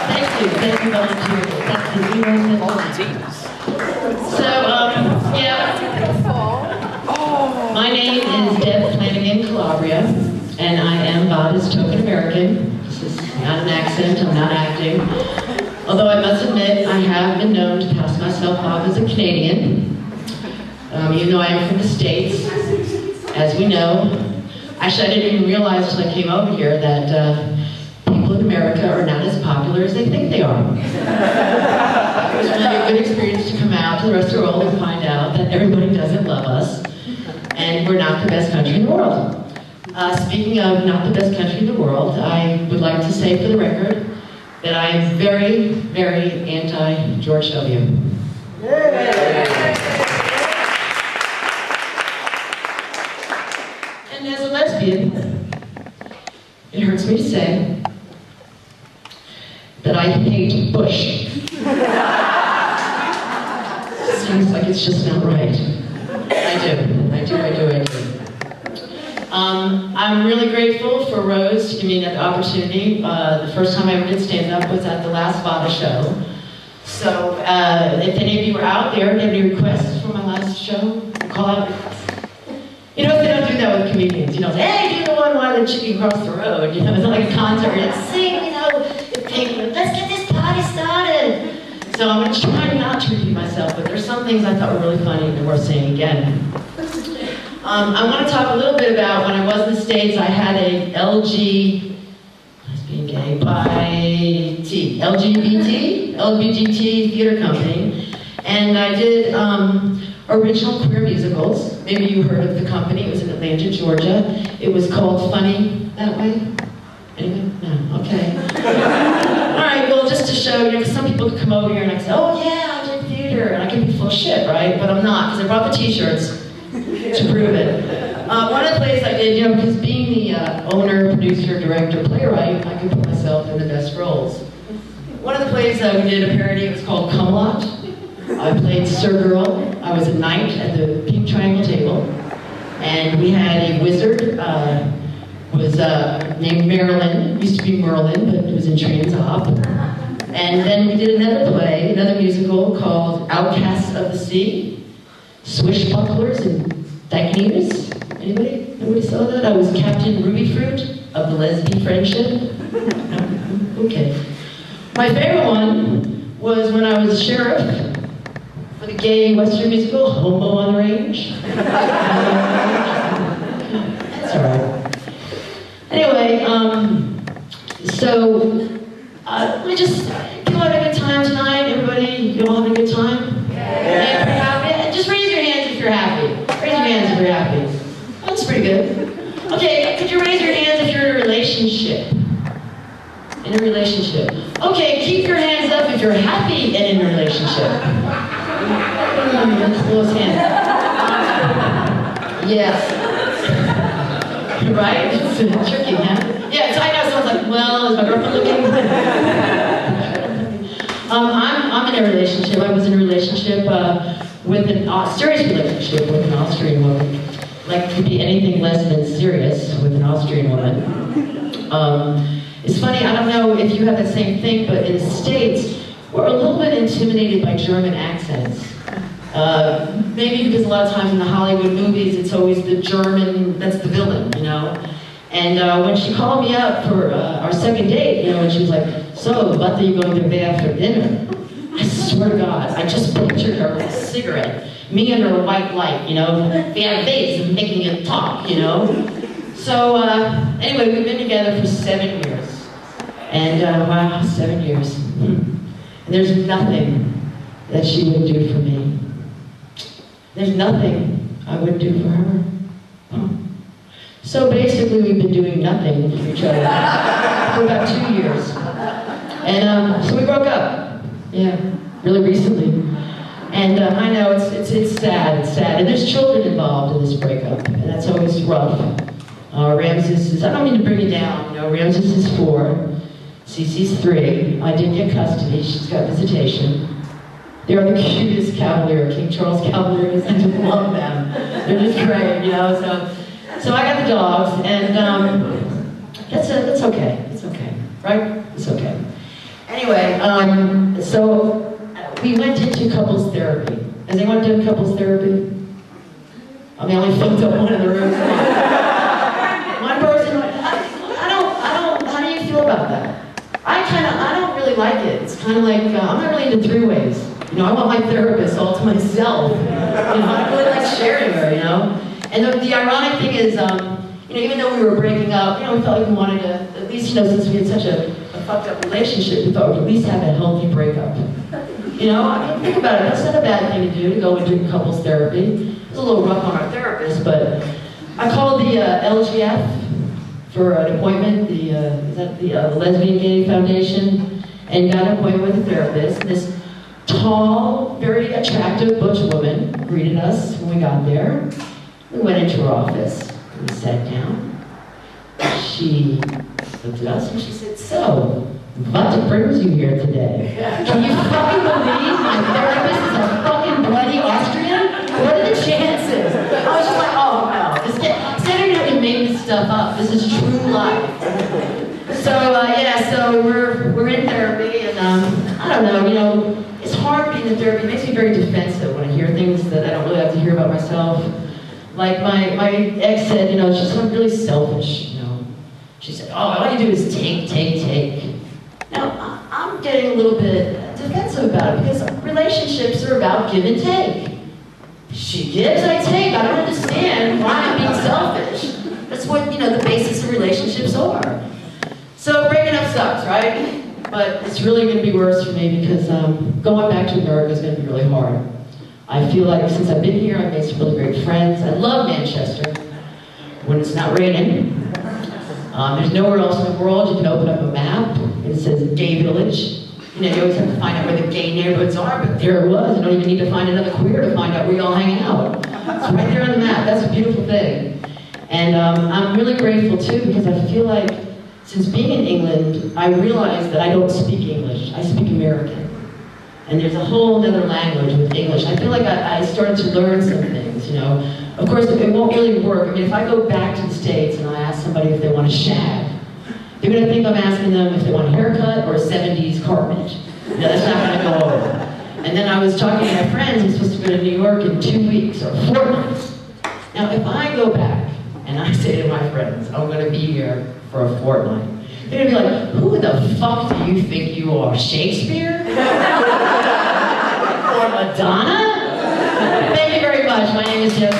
Thank you, volunteers. That's the new volunteers. So, my name is Deb Calabria, and I am Bob token American. This is not an accent, I'm not acting. Although I must admit, I have been known to pass myself off as a Canadian. Even though I am from the States, as we know. Actually, I didn't even realize until I came over here that people in America are not as popular as they think they are. It was really a good experience to come out to the rest of the world and find out that everybody doesn't love us, and we're not the best country in the world. Speaking of not the best country in the world, I would like to say for the record that I am very, very anti-George W. And as a lesbian, it hurts me to say that I hate Bush. Seems like it's just not right. I do. I'm really grateful for Rose to give me that opportunity. The first time I ever did stand-up was at the last Vada show. So if any of you are out there and have any requests for my last show, call out. You know, they don't do that with comedians. You know, say, hey, do the one while the chicken crossed the road. You know, it's not like a concert. You're like, sing, you know, let's get this party started. So I'm going to try not to repeat myself, but there's some things I thought were really funny and worth saying again. I want to talk a little bit about when I was in the States. I had a LGBT theater company, and I did original queer musicals. Maybe you heard of the company. It was in Atlanta, Georgia. It was called Funny That Way. Anyway? No? Okay. All right, well, just to show you, because some people could come over here and I say, oh yeah, I did theater, and I can be full of shit, right? But I'm not, because I brought the t-shirts to prove it. One of the plays I did, you know, because being the owner, producer, director, playwright, I could put myself in the best roles. One of the plays we did a parody, it was called Camelot. I played Sir Girl. I was a knight at the Pink Triangle table, and we had a wizard, was named Marilyn. Used to be Merlin, but it was in Trans-Op. And then we did another play, another musical called Outcasts of the Sea, Swishbucklers and Dykenetus. Anybody? Nobody saw that? I was Captain Ruby Fruit of the Lesbian Friendship. No? Okay. My favorite one was when I was sheriff for the gay Western musical, Homo on the Range. That's all right. Anyway, let me just, people having a good time tonight? Everybody, you all having a good time? Yeah. Pretty happy? Just raise your hands if you're happy. Raise your hands if you're happy. That's pretty good. Okay, could you raise your hands if you're in a relationship? In a relationship. Okay, keep your hands up if you're happy and in a relationship. That's the lowest hand. Yes. Right? It's tricky, huh? Yeah, so I know someone's like, well, is my girlfriend looking? I'm in a relationship. I was in a relationship with serious relationship with an Austrian woman. Like, could be anything less than serious with an Austrian woman. It's funny, I don't know if you have the same thing, but in the States, we're a little bit intimidated by German accents. Maybe because a lot of times in the Hollywood movies, it's always the German, that's the villain, you know? And when she called me up for our second date, you know, and she was like, so, what are you going to have for dinner? I swear to God, I just pictured her with a cigarette, me under a white light, you know, the face and making it talk, you know? So, anyway, we've been together for 7 years. And, wow, 7 years. And there's nothing that she would do for me. There's nothing I would do for her. So basically, we've been doing nothing for each other for about 2 years. And so we broke up. Yeah, really recently. And I know it's sad, And there's children involved in this breakup, and that's always rough. Ramses is, I don't mean to bring you down, you know, Ramses is 4, Cece's 3. I did get custody, she's got visitation. They are the cutest Cavalier, King Charles Cavaliers. I just love them. They're just great, you know. So I got the dogs, and that's okay. It's okay, right? It's okay. Anyway, so we went into couples therapy. Has anyone done couples therapy? I mean, I only filled up one of the rooms. One person, how do you feel about that? I don't really like it. It's kind of like, I'm not really into three-ways. You know, I want my therapist all to myself. You know, I don't really like sharing her, you know? And the ironic thing is, you know, even though we were breaking up, you know, we felt like we wanted to, at least, you know, since we had such a fucked up relationship, we thought we'd at least have a healthy breakup. You know, I mean, think about it, that's not a bad thing to do, to go and do couples therapy. It's a little rough on our therapist, but I called the LGF for an appointment, the Lesbian Gay Foundation, and got an appointment with a therapist. This tall, very attractive butch woman greeted us when we got there. We went into her office, we sat down. She looked at us and she said, "So, what brings you here today?" Can you fucking believe my therapist is a fucking bloody Austrian? What are the chances? I was just like, oh no, instead of having to make this stuff up, this is true life. So yeah, so we're in therapy, and I don't know, you know, it's hard being in therapy. It makes me very defensive when I hear things that I don't really have to hear about myself. Like my ex said, you know, she's really selfish, you know. She said, oh, all you do is take. Now, I'm getting a little bit defensive about it because relationships are about give and take. She gives, I take. I don't understand why I'm being selfish. That's what, you know, the basis of relationships are. So breaking up sucks, right? But it's really going to be worse for me because going back to America is going to be really hard. I feel like since I've been here, I've made some really great friends. I love Manchester when it's not raining. There's nowhere else in the world you can open up a map and it says gay village. You know, you always have to find out where the gay neighborhoods are, but there it was. You don't even need to find another queer to find out where y'all hang out. It's right there on the map. That's a beautiful thing. And I'm really grateful too because I feel like since being in England, I realized that I don't speak English. I speak American. And there's a whole other language with English. I feel like I started to learn some things, you know. Of course, it won't really work. I mean, if I go back to the States and I ask somebody if they want a shag, they're going to think I'm asking them if they want a haircut or a 70s carpet. No, that's not going to go over. And then I was talking to my friends, I'm supposed to go to New York in 2 weeks or 4 months. Now, if I go back and I say to my friends, I'm going to be here for a fortnight, they're going to be like, who the fuck do you think you are, Shakespeare? Or Madonna? Thank you very much. My name is Deb.